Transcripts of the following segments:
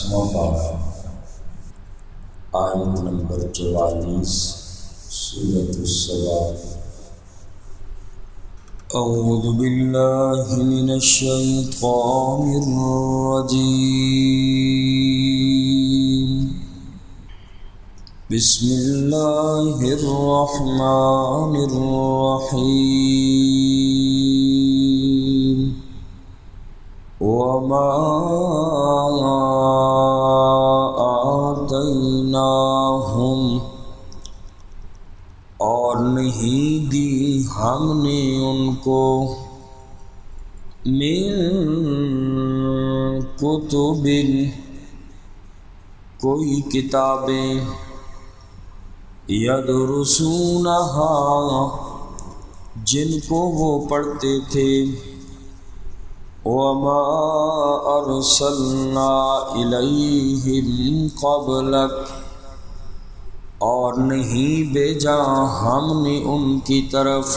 10واں پارہ آیت نمبر 44 سورۃ الصواف۔ اعوذ باللہ من الشیطان الرجیم، بسم اللہ الرحمن الرحیم۔ وما آتیناہم، اور نہیں دی ہم نے ان کو، من کتب، کوئی کتابیں، یدرسونہا، جن کو وہ پڑھتے تھے، وما ارسلنا الیہم قبلک، اور نہیں بھیجا ہم نے ان کی طرف،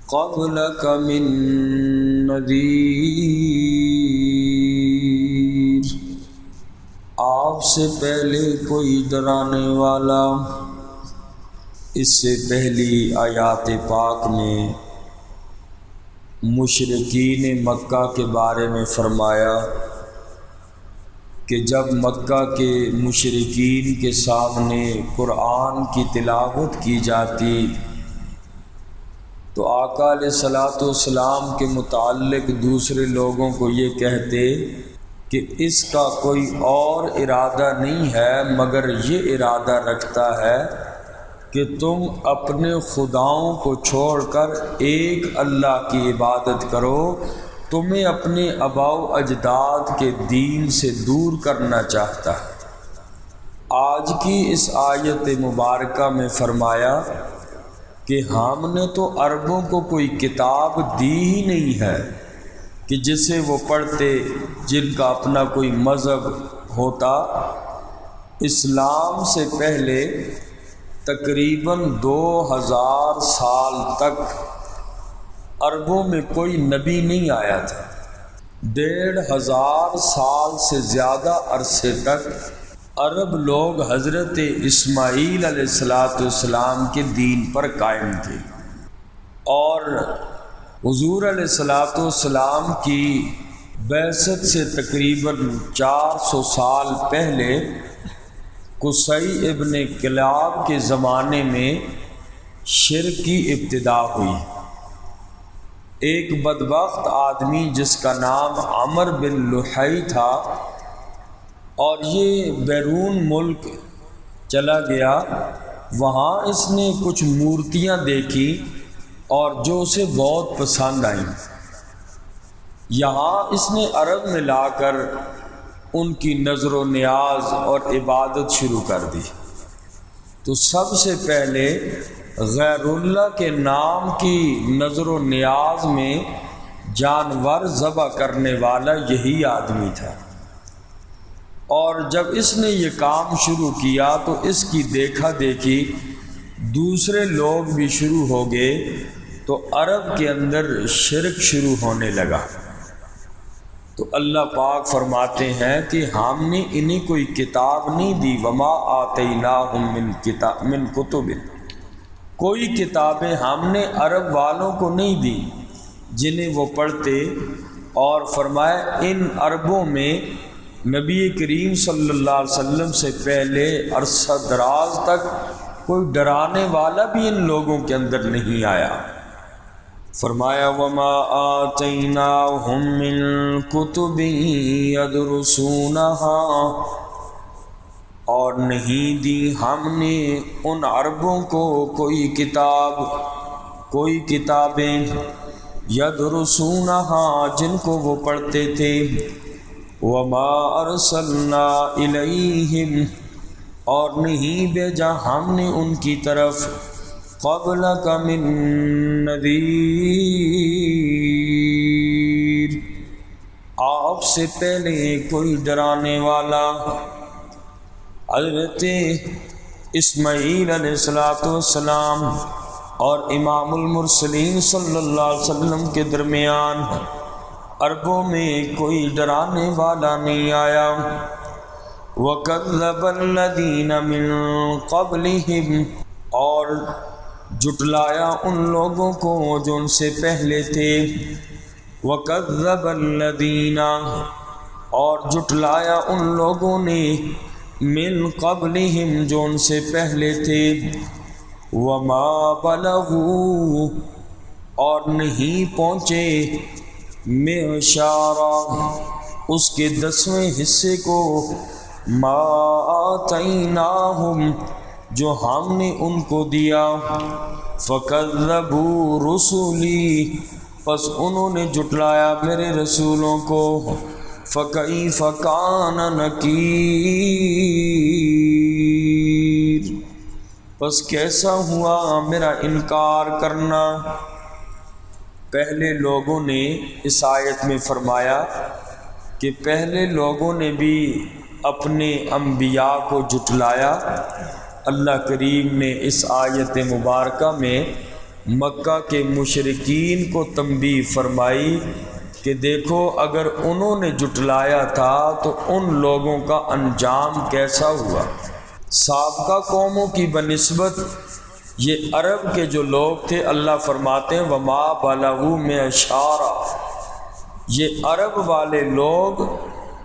قبلک من نذیر، آپ سے پہلے کوئی ڈرانے والا۔ اس سے پہلی آیات پاک میں مشرکین مکہ کے بارے میں فرمایا کہ جب مکہ کے مشرکین کے سامنے قرآن کی تلاوت کی جاتی تو آقا علیہ الصلوۃ والسلام کے متعلق دوسرے لوگوں کو یہ کہتے کہ اس کا کوئی اور ارادہ نہیں ہے مگر یہ ارادہ رکھتا ہے کہ تم اپنے خداؤں کو چھوڑ کر ایک اللہ کی عبادت کرو، تمہیں اپنے آباء و اجداد کے دین سے دور کرنا چاہتا ہے۔ آج کی اس آیت مبارکہ میں فرمایا کہ ہم نے تو عربوں کو کوئی کتاب دی ہی نہیں ہے کہ جسے وہ پڑھتے، جن کا اپنا کوئی مذہب ہوتا۔ اسلام سے پہلے تقریباً 2000 سال تک عربوں میں کوئی نبی نہیں آیا تھا۔ 1500 سال سے زیادہ عرصے تک عرب لوگ حضرت اسماعیل علیہ السلام کے دین پر قائم تھے، اور حضور علیہ السلام کی بعثت سے تقریباً 400 سال پہلے قصی ابن کلاب کے زمانے میں شرک کی ابتدا ہوئی۔ ایک بدبخت آدمی جس کا نام عمر بن لحی تھا، اور یہ بیرون ملک چلا گیا۔ وہاں اس نے کچھ مورتیاں دیکھی اور جو اسے بہت پسند آئیں۔ یہاں اس نے عرب میں لا کر ان کی نظر و نیاز اور عبادت شروع کر دی۔ تو سب سے پہلے غیر اللہ کے نام کی نظر و نیاز میں جانور ذبح کرنے والا یہی آدمی تھا، اور جب اس نے یہ کام شروع کیا تو اس کی دیکھا دیکھی دوسرے لوگ بھی شروع ہو گئے، تو عرب کے اندر شرک شروع ہونے لگا۔ تو اللہ پاک فرماتے ہیں کہ ہم نے انہیں کوئی کتاب نہیں دی، وما آتیناہم من کتب، کوئی کتابیں ہم نے عرب والوں کو نہیں دی جنہیں وہ پڑھتے۔ اور فرمایا ان عربوں میں نبی کریم صلی اللہ علیہ وسلم سے پہلے عرصہ دراز تک کوئی ڈرانے والا بھی ان لوگوں کے اندر نہیں آیا۔ فرمایا وما آتیناہم من کتب یدرسونہا، اور نہیں دی ہم نے ان عربوں کو کوئی کتاب، کوئی کتابیں، یدرسونہا، جن کو وہ پڑھتے تھے، وما ارسلنا الیہم، اور نہیں بھیجا ہم نے ان کی طرف، قبلک من نذیر، آپ سے پہلے کوئی ڈرانے والا۔ حضرت اسماعیل علیہ السلام اور امام المرسلین صلی اللہ علیہ وسلم کے درمیان عربوں میں کوئی ڈرانے والا نہیں آیا۔ وَكَذَّبَ الَّذِينَ مِن قَبْلِهِمْ، اور جھٹلایا ان لوگوں کو جو ان سے پہلے تھے۔ وَكَذَّبَ الَّذِينَ، اور جھٹلایا ان لوگوں نے من قبلہم جو ان سے پہلے تھے۔ وما بلغوا، اور نہیں پہنچے معشارا اس کے 10ویں حصے کو، ما آتیناہم جو ہم نے ان کو دیا۔ فکذبوا رسلی، پس انہوں نے جھٹلایا میرے رسولوں کو۔ فکیف کان نکیر، پس کیسا ہوا میرا انکار کرنا۔ پہلے لوگوں نے اس آیت میں فرمایا کہ پہلے لوگوں نے بھی اپنے انبیاء کو جھٹلایا۔ اللہ کریم نے اس آیت مبارکہ میں مکہ کے مشرکین کو تنبیہ فرمائی کہ دیکھو اگر انہوں نے جھٹلایا تھا تو ان لوگوں کا انجام کیسا ہوا۔ سابقہ قوموں کی بنسبت یہ عرب کے جو لوگ تھے، اللہ فرماتے ہیں وما بلغوا معشارا، یہ عرب والے لوگ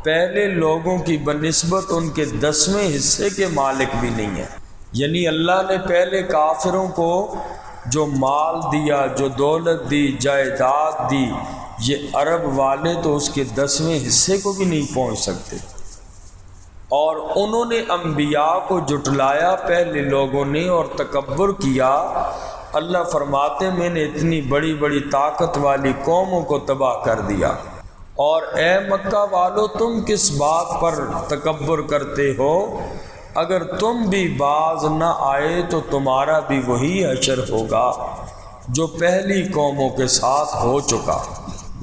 پہلے لوگوں کی بنسبت ان کے 10ویں حصے کے مالک بھی نہیں ہیں۔ یعنی اللہ نے پہلے کافروں کو جو مال دیا، جو دولت دی، جائیداد دی، یہ عرب والے تو اس کے 10ویں حصے کو بھی نہیں پہنچ سکتے۔ اور انہوں نے انبیاء کو جھٹلایا پہلے لوگوں نے اور تکبر کیا۔ اللہ فرماتے میں نے اتنی بڑی بڑی طاقت والی قوموں کو تباہ کر دیا، اور اے مکہ والو تم کس بات پر تکبر کرتے ہو؟ اگر تم بھی باز نہ آئے تو تمہارا بھی وہی حشر ہوگا جو پہلی قوموں کے ساتھ ہو چکا۔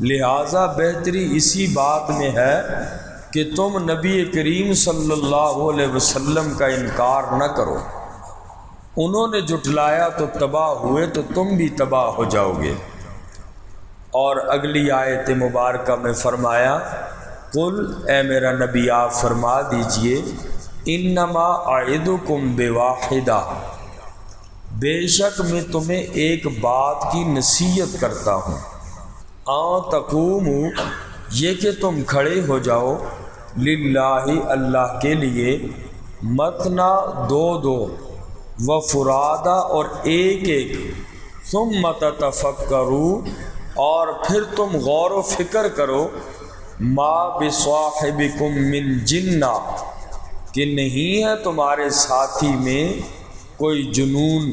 لہٰذا بہتری اسی بات میں ہے کہ تم نبی کریم صلی اللہ علیہ وسلم کا انکار نہ کرو۔ انہوں نے جھٹلایا تو تباہ ہوئے تو تم بھی تباہ ہو جاؤ گے۔ اور اگلی آیت مبارکہ میں فرمایا قل، اے میرا نبی آپ فرما دیجئے انما اعظکم بواحدہ، بے شک میں تمہیں ایک بات کی نصیحت کرتا ہوں، ان تقوموا، یہ کہ تم کھڑے ہو جاؤ، للہ اللہ کے لیے، مثنا دو دو، وفرادا اور ایک ایک، ثم تتفکروا اور پھر تم غور و فکر کرو، ما بصاحبکم من جنہ کہ نہیں ہے تمہارے ساتھی میں کوئی جنون،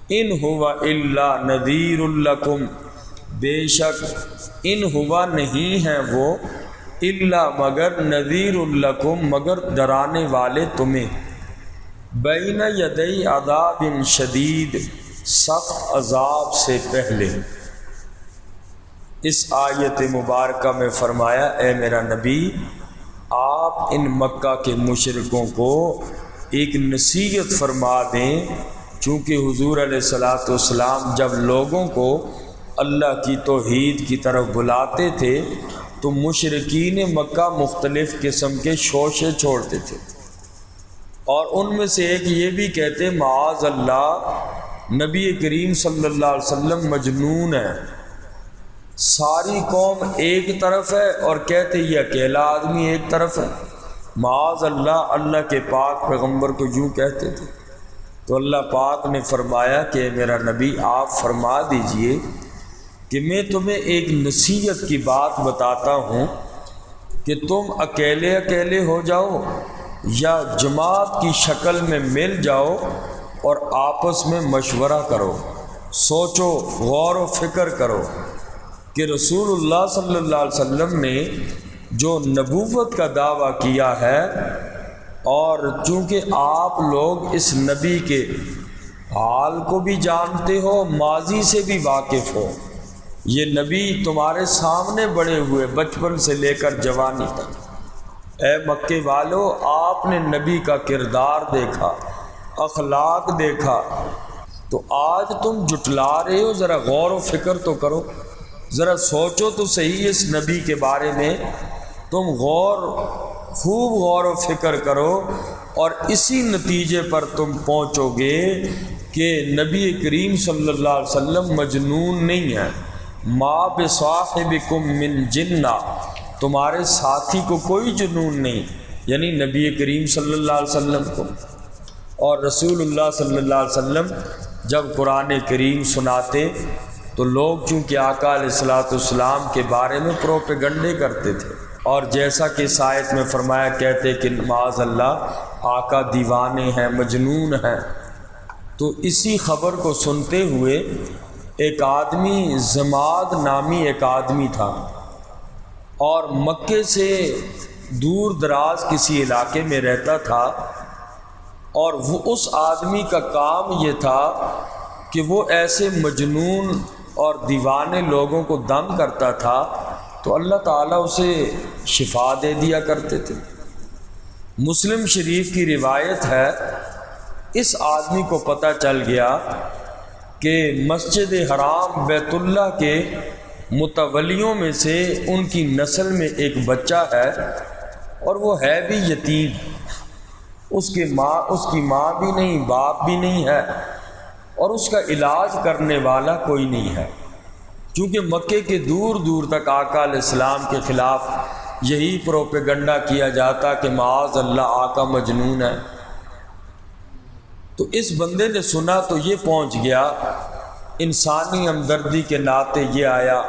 ان ہوا الا نذیر لکم، بے شک ان ہوا نہیں ہے وہ، الا مگر نذیر لکم مگر ڈرانے والے تمہیں، بین یدی عذاب شدید، سخت عذاب سے پہلے۔ اس آیت مبارکہ میں فرمایا اے میرا نبی آپ ان مکہ کے مشرکوں کو ایک نصیحت فرما دیں، چونکہ حضور علیہ الصلاۃ والسلام جب لوگوں کو اللہ کی توحید کی طرف بلاتے تھے تو مشرکین مکہ مختلف قسم کے شوشے چھوڑتے تھے، اور ان میں سے ایک یہ بھی کہتے معاذ اللہ نبی کریم صلی اللہ علیہ وسلم مجنون ہے۔ ساری قوم ایک طرف ہے اور کہتے یہ اکیلا آدمی ایک طرف ہے، معاذ اللہ اللہ کے پاک پیغمبر کو یوں کہتے تھے۔ تو اللہ پاک نے فرمایا کہ میرا نبی آپ فرما دیجئے کہ میں تمہیں ایک نصیحت کی بات بتاتا ہوں کہ تم اکیلے اکیلے ہو جاؤ یا جماعت کی شکل میں مل جاؤ اور آپس میں مشورہ کرو، سوچو، غور و فکر کرو کہ رسول اللہ صلی اللہ علیہ وسلم نے جو نبوت کا دعویٰ کیا ہے، اور چونکہ آپ لوگ اس نبی کے حال کو بھی جانتے ہو، ماضی سے بھی واقف ہو، یہ نبی تمہارے سامنے بڑے ہوئے بچپن سے لے کر جوانی تک، اے مکے والو آپ نے نبی کا کردار دیکھا، اخلاق دیکھا، تو آج تم جھٹلا رہے ہو، ذرا غور و فکر تو کرو، ذرا سوچو تو صحیح اس نبی کے بارے میں، تم خوب غور و فکر کرو، اور اسی نتیجے پر تم پہنچو گے کہ نبی کریم صلی اللہ علیہ وسلم مجنون نہیں ہے۔ ما بصاحبکم من جنہ، تمہارے ساتھی کو کوئی جنون نہیں، یعنی نبی کریم صلی اللہ علیہ وسلم کو۔ اور رسول اللہ صلی اللہ علیہ وسلم جب قرآن کریم سناتے تو لوگ چونکہ آقا علیہ السلام کے بارے میں پروپیگنڈے کرتے تھے، اور جیسا کہ اس آیت میں فرمایا کہتے کہ معاذ اللہ آقا دیوانے ہیں، مجنون ہیں۔ تو اسی خبر کو سنتے ہوئے ایک آدمی، زماد نامی ایک آدمی تھا، اور مکے سے دور دراز کسی علاقے میں رہتا تھا، اور وہ اس آدمی کا کام یہ تھا کہ وہ ایسے مجنون اور دیوانے لوگوں کو دم کرتا تھا تو اللہ تعالیٰ اسے شفا دے دیا کرتے تھے۔ مسلم شریف کی روایت ہے، اس آدمی کو پتہ چل گیا کہ مسجد حرام بیت اللہ کے متولیوں میں سے ان کی نسل میں ایک بچہ ہے، اور وہ ہے بھی یتیم، اس کی ماں بھی نہیں، باپ بھی نہیں ہے، اور اس کا علاج کرنے والا کوئی نہیں ہے۔ چونکہ مکے کے دور دور تک آقا علیہ السلام کے خلاف یہی پروپیگنڈا کیا جاتا کہ معاذ اللہ آقا مجنون ہے۔ تو اس بندے نے سنا تو یہ پہنچ گیا، انسانی ہمدردی کے ناطے یہ آیا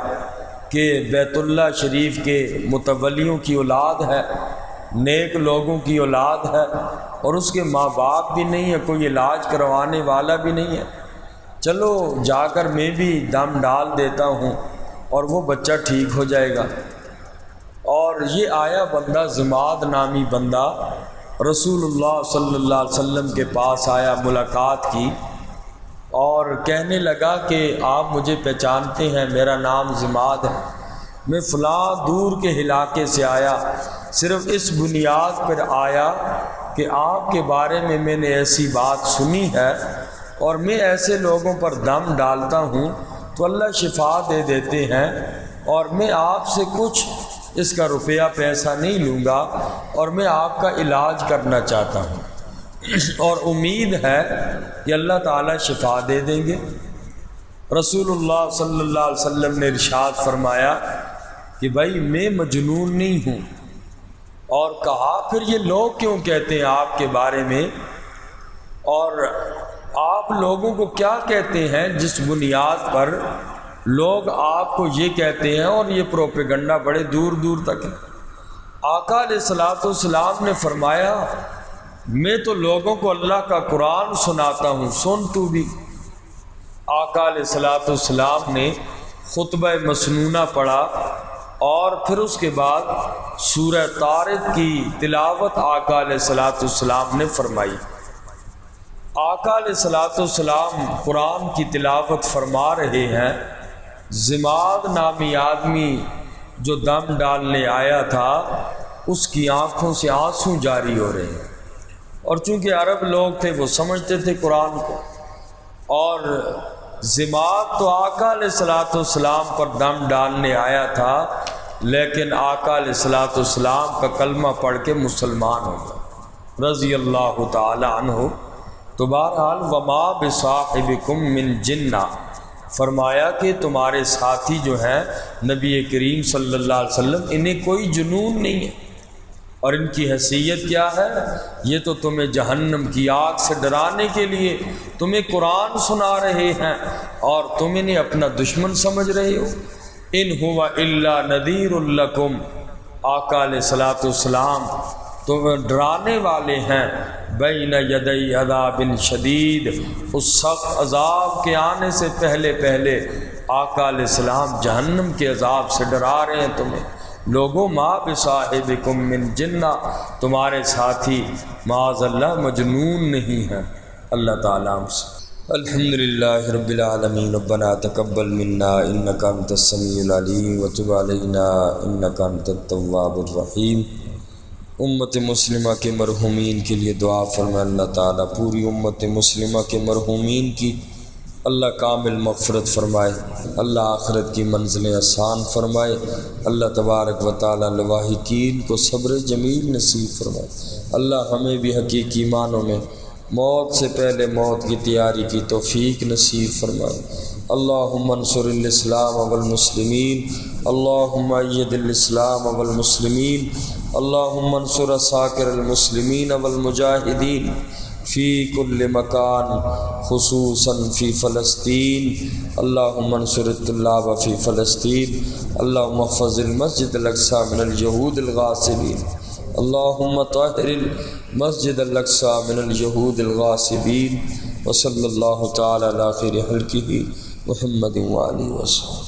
کہ بیت اللہ شریف کے متولیوں کی اولاد ہے، نیک لوگوں کی اولاد ہے، اور اس کے ماں باپ بھی نہیں ہے، کوئی علاج کروانے والا بھی نہیں ہے، چلو جا کر میں بھی دم ڈال دیتا ہوں اور وہ بچہ ٹھیک ہو جائے گا۔ اور یہ آیا بندہ، زماد نامی بندہ، رسول اللہ صلی اللہ علیہ وسلم کے پاس آیا، ملاقات کی، اور کہنے لگا کہ آپ مجھے پہچانتے ہیں، میرا نام زماد ہے، میں فلاں دور کے علاقے سے آیا، صرف اس بنیاد پر آیا کہ آپ کے بارے میں نے ایسی بات سنی ہے، اور میں ایسے لوگوں پر دم ڈالتا ہوں تو اللہ شفا دے دیتے ہیں، اور میں آپ سے کچھ اس کا روپیہ پیسہ نہیں لوں گا، اور میں آپ کا علاج کرنا چاہتا ہوں، اور امید ہے کہ اللہ تعالیٰ شفا دے دیں گے۔ رسول اللہ صلی اللہ علیہ وسلم نے ارشاد فرمایا کہ بھائی میں مجنون نہیں ہوں، اور کہا پھر یہ لوگ کیوں کہتے ہیں آپ کے بارے میں، اور آپ لوگوں کو کیا کہتے ہیں جس بنیاد پر لوگ آپ کو یہ کہتے ہیں، اور یہ پروپیگنڈا بڑے دور دور تک ہے۔ آقا علیہ السلام نے فرمایا میں تو لوگوں کو اللہ کا قرآن سناتا ہوں، سن تو بھی۔ آقا علیہ السلام نے خطبہ مسنونہ پڑھا، اور پھر اس کے بعد سورہ طارق کی تلاوت آقا علیہ السلام نے فرمائی۔ آقا علیہ السلام قرآن کی تلاوت فرما رہے ہیں، زماد نامی آدمی جو دم ڈالنے آیا تھا اس کی آنکھوں سے آنسو جاری ہو رہے ہیں، اور چونکہ عرب لوگ تھے وہ سمجھتے تھے قرآن کو، اور زماد تو آقا علیہ السلام پر دم ڈالنے آیا تھا، لیکن آقا علیہ السلام کا کلمہ پڑھ کے مسلمان ہو گیا رضی اللہ تعالی عنہ۔ تو بہرحال وما بصاحبکم من جنہ، فرمایا کہ تمہارے ساتھی جو ہیں نبی کریم صلی اللہ علیہ وسلم، انہیں کوئی جنون نہیں ہے، اور ان کی حیثیت کیا ہے، یہ تو تمہیں جہنم کی آگ سے ڈرانے کے لیے تمہیں قرآن سنا رہے ہیں، اور تم انہیں اپنا دشمن سمجھ رہے ہو۔ ان هو الا نذیر لکم، آقا علیہ السلام تمہیں ڈرانے والے ہیں، بین یدی عذاب شدید، اس سخت عذاب کے آنے سے پہلے آقا علیہ السلام جہنم کے عذاب سے ڈرا رہے ہیں تمہیں۔ لوگوں ما بصاحبکم من جنہ، تمہارے ساتھی معاذ اللہ مجنون نہیں ہیں۔ اللہ تعالیٰ ہم سے الحمدللہ رب العالمین، ربنا تقبل منا انک انت السمیع العلیم وتب علینا انک انت التواب الرحیم۔ امت مسلمہ کے مرحومین کے لیے دعا فرمائے اللہ تعالیٰ، پوری امت مسلمہ کے مرحومین کی اللہ کامل مغفرت فرمائے، اللہ آخرت کی منزلیں آسان فرمائے، اللہ تبارک و تعالی لواحقین کو صبر جمیل نصیب فرمائے، اللہ ہمیں بھی حقیقی معنوں میں موت سے پہلے موت کی تیاری کی توفیق نصیب فرمائے۔ اللہم انصر الاسلام والمسلمین، اللہم اید الاسلام والمسلمین، اللہم انصر عساکر المسلمین والمجاہدین فی کل مکان خصوصاً فی فلسطین، اللہم انصر الطلاب فی فلسطین، اللہم احفظ المسجد الاقصی من اليہود الغاصبین، اللہم طہر المسجد الاقصی من اليہود الغاصبین، وصلی اللہ تعالی علی خیر خلقہ محمد وآلہ وسلم۔